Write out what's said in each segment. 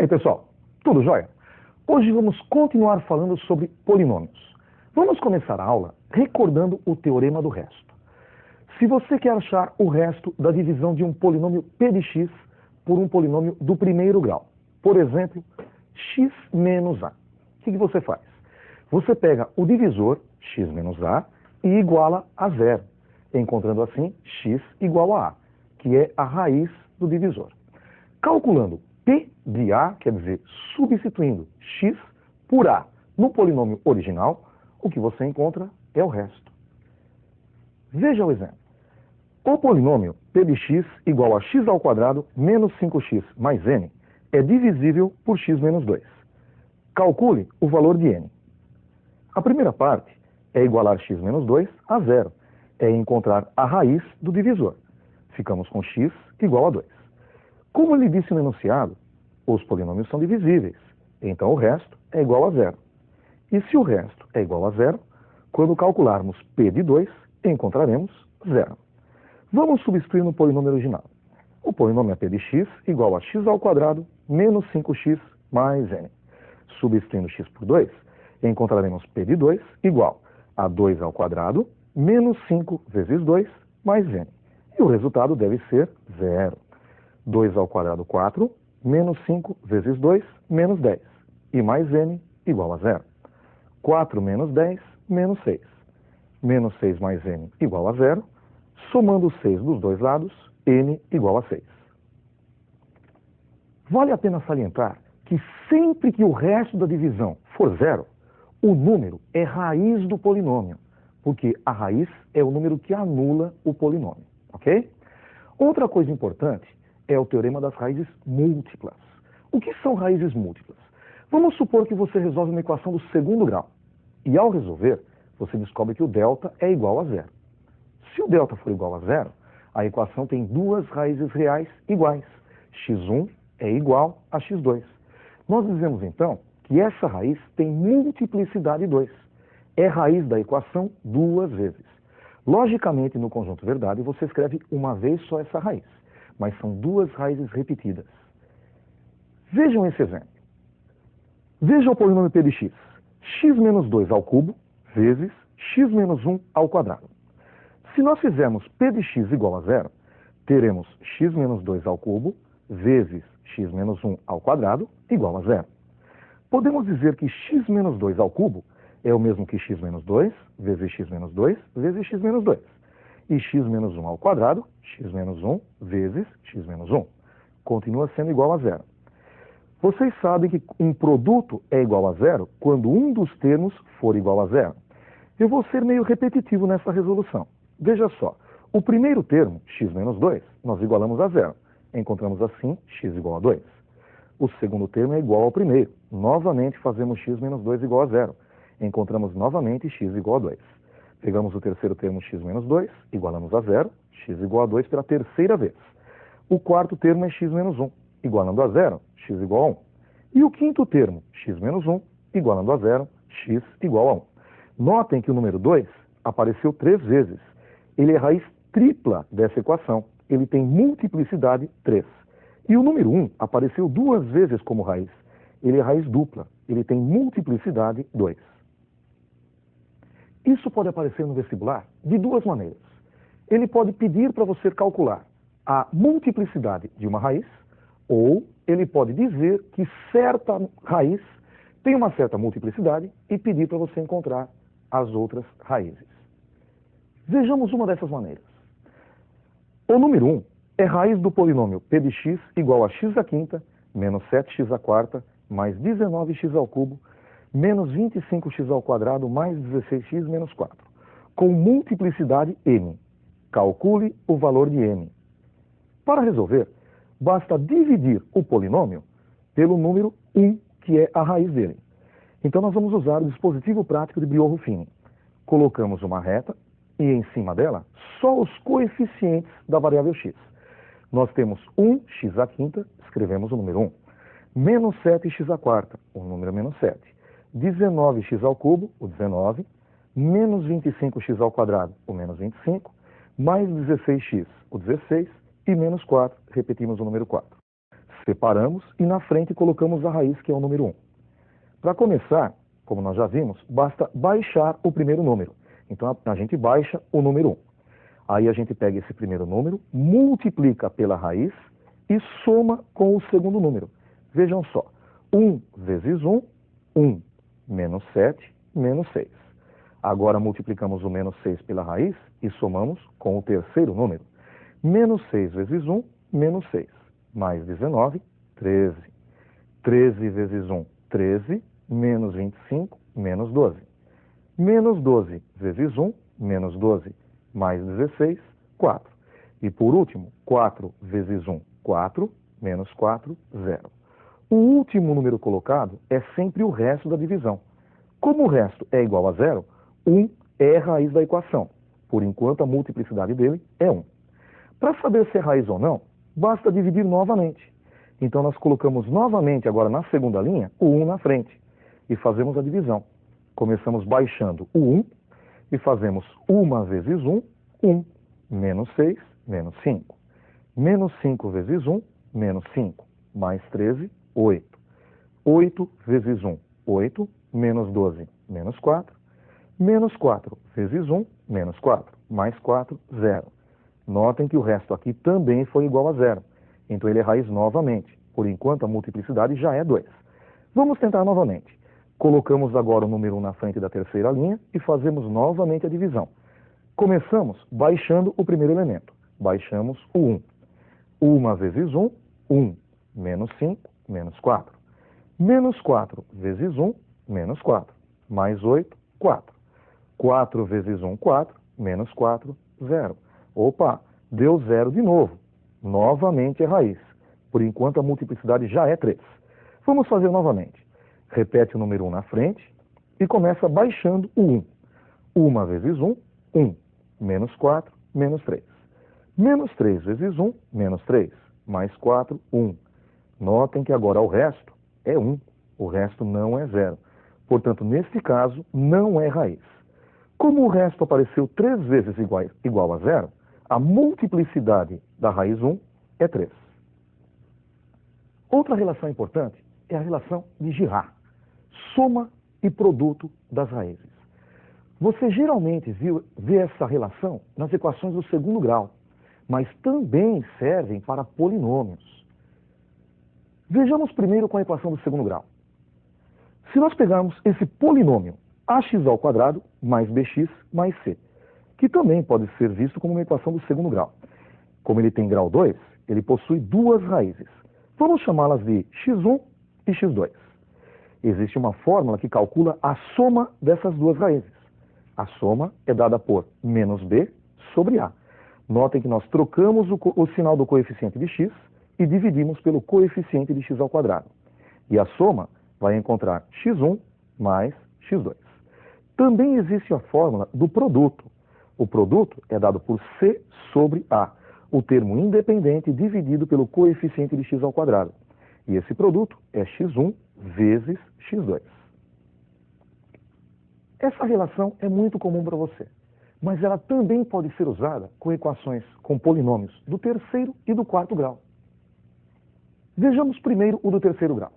pessoal, tudo jóia? Hoje vamos continuar falando sobre polinômios. Vamos começar a aula recordando o teorema do resto. Se você quer achar o resto da divisão de um polinômio p de x por um polinômio do primeiro grau, por exemplo, x menos a, o que você faz? Você pega o divisor, x menos a, e iguala a zero, encontrando assim x igual a, que é a raiz do divisor. Calculando p de a, quer dizer, substituindo x por a no polinômio original, o que você encontra é o resto. Veja o exemplo. O polinômio p de x igual a x ao quadrado menos 5x mais n é divisível por x menos 2. Calcule o valor de n. A primeira parte é igualar x menos 2 a zero, é encontrar a raiz do divisor. Ficamos com x igual a 2. Como ele disse no enunciado, os polinômios são divisíveis, então o resto é igual a zero. E se o resto é igual a zero, quando calcularmos p de 2, encontraremos zero. Vamos substituir no polinômio original. O polinômio é p de x igual a x ao quadrado menos 5x mais n. Substituindo x por 2, encontraremos p de 2 igual a 2 ao quadrado menos 5 vezes 2 mais n. E o resultado deve ser zero. 2 ao quadrado 4, menos 5 vezes 2, menos 10. E mais n igual a zero. 4 menos 10, menos 6. Menos 6 mais n igual a zero. Somando 6 dos dois lados, n igual a 6. Vale a pena salientar que sempre que o resto da divisão for zero, o número é raiz do polinômio, porque a raiz é o número que anula o polinômio, ok? Outra coisa importante é o teorema das raízes múltiplas. O que são raízes múltiplas? Vamos supor que você resolve uma equação do segundo grau, e ao resolver, você descobre que o delta é igual a zero. Se o delta for igual a zero, a equação tem duas raízes reais iguais. x1 é igual a x2. Nós dizemos então que essa raiz tem multiplicidade 2. É raiz da equação duas vezes. Logicamente, no conjunto verdade, você escreve uma vez só essa raiz, mas são duas raízes repetidas. Vejam esse exemplo. Veja o polinômio p de x. X menos 2 ao cubo vezes x menos 1 ao quadrado. Se nós fizermos p de x igual a zero, teremos x menos 2 ao cubo vezes x menos 1 ao quadrado igual a zero. Podemos dizer que x menos 2 ao cubo é o mesmo que x menos 2 vezes x menos 2 vezes x menos 2. E x menos 1 ao quadrado, x menos 1 vezes x menos 1. Continua sendo igual a zero. Vocês sabem que um produto é igual a zero quando um dos termos for igual a zero. Eu vou ser meio repetitivo nessa resolução. Veja só, o primeiro termo, x menos 2, nós igualamos a zero. Encontramos assim x igual a 2. O segundo termo é igual ao primeiro. Novamente fazemos x menos 2 igual a zero. Encontramos novamente x igual a 2. Pegamos o terceiro termo, x menos 2, igualamos a zero, x igual a 2 pela terceira vez. O quarto termo é x menos 1, igualando a zero, x igual a 1. E o quinto termo, x menos 1, igualando a zero, x igual a 1. Notem que o número 2 apareceu 3 vezes. Ele é raiz tripla dessa equação. Ele tem multiplicidade 3. E o número 1 apareceu 2 vezes como raiz. Ele é raiz dupla. Ele tem multiplicidade 2. Isso pode aparecer no vestibular de duas maneiras. Ele pode pedir para você calcular a multiplicidade de uma raiz, ou ele pode dizer que certa raiz tem uma certa multiplicidade e pedir para você encontrar as outras raízes. Vejamos uma dessas maneiras. O número 1 é raiz do polinômio p de x igual a x à quinta menos 7x à quarta mais 19x ao cubo menos 25x ao quadrado mais 16x menos 4, com multiplicidade n. Calcule o valor de n. Para resolver, basta dividir o polinômio pelo número 1, que é a raiz dele. Então nós vamos usar o dispositivo prático de Briot-Ruffini. Colocamos uma reta e em cima dela só os coeficientes da variável x. Nós temos 1x à quinta, escrevemos o número 1, menos 7x à quarta, o número menos 7, 19x ao cubo, o 19, menos 25x ao quadrado, o menos 25, mais 16x, o 16, e menos 4, repetimos o número 4. Separamos e na frente colocamos a raiz, que é o número 1. Para começar, como nós já vimos, basta baixar o primeiro número. Então a gente baixa o número 1. Aí a gente pega esse primeiro número, multiplica pela raiz e soma com o segundo número. Vejam só, 1 vezes 1, 1, menos 7, menos 6. Agora multiplicamos o menos 6 pela raiz e somamos com o terceiro número. Menos 6 vezes 1, menos 6. Mais 19, 13. 13 vezes 1, 13. Menos 25, menos 12. Menos 12 vezes 1, menos 12. Mais 16, 4. E por último, 4 vezes 1, 4. Menos 4, 0. O último número colocado é sempre o resto da divisão. Como o resto é igual a 0, 1 é a raiz da equação. Por enquanto, a multiplicidade dele é 1. Para saber se é raiz ou não, basta dividir novamente. Então, nós colocamos novamente, agora na segunda linha, o 1 na frente. E fazemos a divisão. Começamos baixando o 1 e fazemos 1 vezes 1, 1. Menos 6, menos 5. Menos 5 vezes 1, menos 5. Mais 13, 8. 8 vezes 1, 8. Menos 12, menos 4. Menos 4 vezes 1, menos 4. Mais 4, 0. Notem que o resto aqui também foi igual a 0. Então ele é raiz novamente. Por enquanto a multiplicidade já é 2. Vamos tentar novamente. Colocamos agora o número 1 na frente da terceira linha e fazemos novamente a divisão. Começamos baixando o primeiro elemento. Baixamos o 1. 1 vezes 1, 1. Menos 5, menos 4. Menos 4 vezes 1, menos 4. Mais 8, 4. 4 vezes 1, 4. Menos 4, 0. Opa, deu 0 de novo. Novamente é raiz. Por enquanto a multiplicidade já é 3. Vamos fazer novamente. Repete o número 1 na frente e começa baixando o 1. 1 vezes 1, 1. Menos 4, menos 3. Menos 3 vezes 1, menos 3. Mais 4, 1. Notem que agora o resto é 1. O resto não é 0. Portanto, neste caso, não é raiz. Como o resto apareceu 3 vezes igual a 0, a multiplicidade da raiz 1 é 3. Outra relação importante é a relação de Girard. Soma e produto das raízes. Você geralmente vê essa relação nas equações do segundo grau, mas também servem para polinômios. Vejamos primeiro com a equação do segundo grau. Se nós pegarmos esse polinômio ax² mais bx mais c, que também pode ser visto como uma equação do segundo grau. Como ele tem grau 2, ele possui duas raízes. Vamos chamá-las de x1 e x2. Existe uma fórmula que calcula a soma dessas duas raízes. A soma é dada por menos b sobre a. Notem que nós trocamos o sinal do coeficiente de x e dividimos pelo coeficiente de x². E a soma vai encontrar x1 mais x2. Também existe a fórmula do produto. O produto é dado por c sobre a, o termo independente dividido pelo coeficiente de x². E esse produto é x1 vezes x2. Essa relação é muito comum para você, mas ela também pode ser usada com equações com polinômios do terceiro e do quarto grau. Vejamos primeiro o do terceiro grau.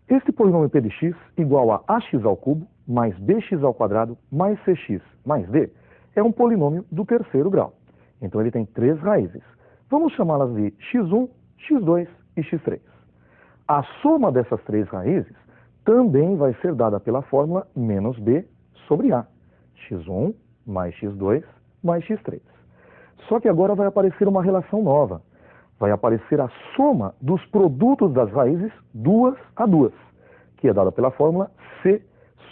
Este polinômio p de x igual a ax³ mais bx² mais cx mais d é um polinômio do terceiro grau. Então ele tem três raízes. Vamos chamá-las de x1, x2 e x3. A soma dessas três raízes também vai ser dada pela fórmula menos b sobre a. x1 mais x2 mais x3. Só que agora vai aparecer uma relação nova. Vai aparecer a soma dos produtos das raízes duas a duas, que é dada pela fórmula c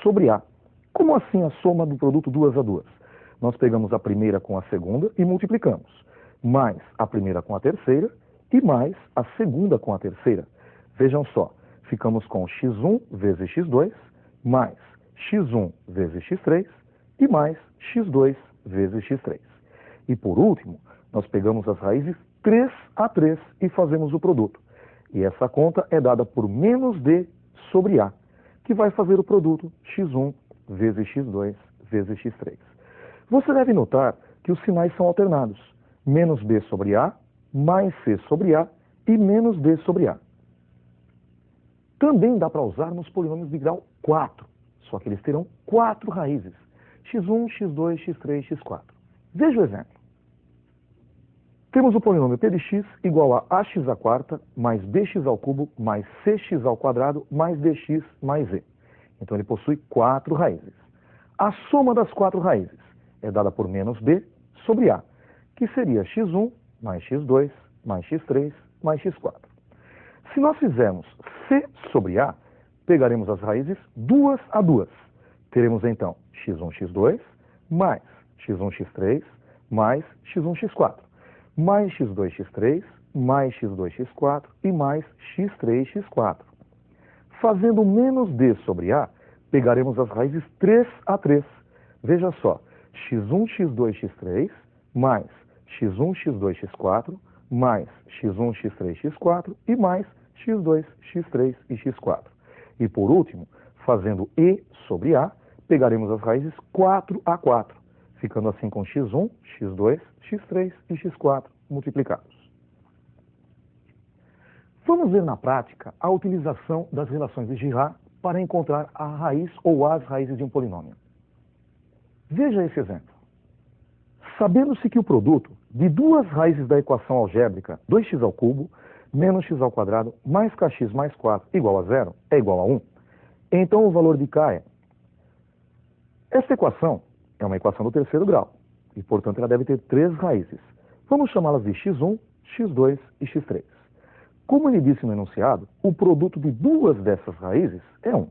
sobre a. Como assim a soma do produto duas a duas? Nós pegamos a primeira com a segunda e multiplicamos, mais a primeira com a terceira e mais a segunda com a terceira. Vejam só, ficamos com x1 vezes x2, mais x1 vezes x3 e mais x2 vezes x3. E por último, nós pegamos as raízes 3 a 3 e fazemos o produto. E essa conta é dada por menos d sobre a, que vai fazer o produto x1 vezes x2 vezes x3. Você deve notar que os sinais são alternados. Menos b sobre a, mais c sobre a e menos d sobre a. Também dá para usar nos polinômios de grau 4, só que eles terão 4 raízes, x1, x2, x3, x4. Veja o exemplo. Temos o polinômio p de x igual a ax à quarta mais bx ao cubo mais cx ao quadrado mais dx mais e. Então ele possui 4 raízes. A soma das 4 raízes é dada por menos b sobre a, que seria x1 mais x2 mais x3 mais x4. Se nós fizermos c sobre a, pegaremos as raízes duas a duas. Teremos então x1, x2 mais x1, x3 mais x1, x4, mais x2, x3, mais x2, x4 e mais x3, x4. Fazendo menos d sobre a, pegaremos as raízes 3 a 3. Veja só, x1, x2, x3, mais x1, x2, x4, mais x1, x3, x4 e mais x2, x3 e x4. E por último, fazendo e sobre a, pegaremos as raízes 4 a 4, ficando assim com x1, x2, x3 e x4 multiplicados. Vamos ver na prática a utilização das relações de Girard para encontrar a raiz ou as raízes de um polinômio. Veja esse exemplo. Sabendo-se que o produto de duas raízes da equação algébrica 2x ao cubo menos x ao quadrado mais kx mais 4 igual a 0 é igual a 1, então o valor de k é... Esta equação é uma equação do terceiro grau e, portanto, ela deve ter 3 raízes. Vamos chamá-las de x1, x2 e x3. Como ele disse no enunciado, o produto de duas dessas raízes é 1.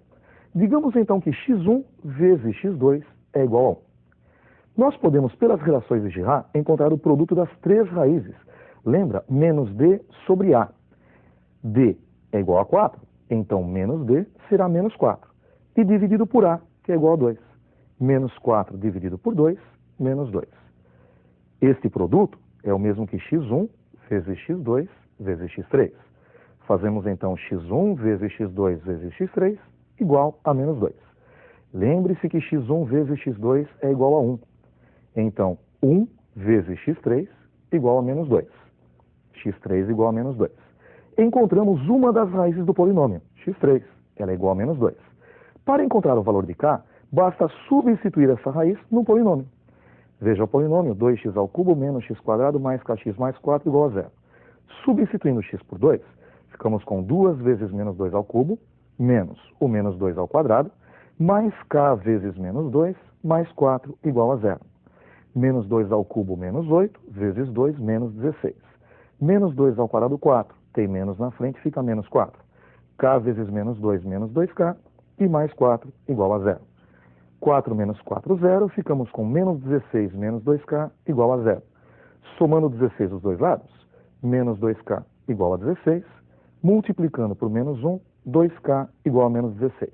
Digamos então que x1 vezes x2 é igual a 1. Nós podemos, pelas relações de Girard, encontrar o produto das 3 raízes. Lembra? Menos d sobre a. d é igual a 4, então menos d será menos 4. E dividido por a, que é igual a 2. Menos 4 dividido por 2, menos 2. Este produto é o mesmo que x1 vezes x2 vezes x3. Fazemos então x1 vezes x2 vezes x3 igual a menos 2. Lembre-se que x1 vezes x2 é igual a 1. Então, 1 vezes x3 igual a menos 2. x3 igual a menos 2. Encontramos uma das raízes do polinômio, x3. Ela é igual a menos 2. Para encontrar o valor de k, basta substituir essa raiz no polinômio. Veja o polinômio 2x ao cubo menos x quadrado mais kx mais 4 igual a 0. Substituindo x por 2, ficamos com 2 vezes menos 2 ao cubo, menos o menos 2 ao quadrado, mais k vezes menos 2, mais 4 igual a 0. Menos 2 ao cubo menos 8, vezes 2 menos 16. Menos 2 ao quadrado 4, tem menos na frente, fica menos 4. K vezes menos 2, menos 2k, e mais 4 igual a 0. 4 menos 4, 0, ficamos com menos 16 menos 2k igual a 0. Somando 16 dos dois lados, menos 2k igual a 16, multiplicando por menos 1, 2k igual a menos 16.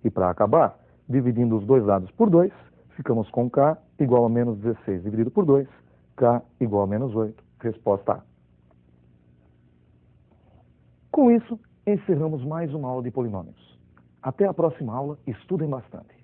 E para acabar, dividindo os dois lados por 2, ficamos com k igual a menos 16 dividido por 2, k igual a menos 8. Resposta A. Com isso, encerramos mais uma aula de polinômios. Até a próxima aula, estudem bastante.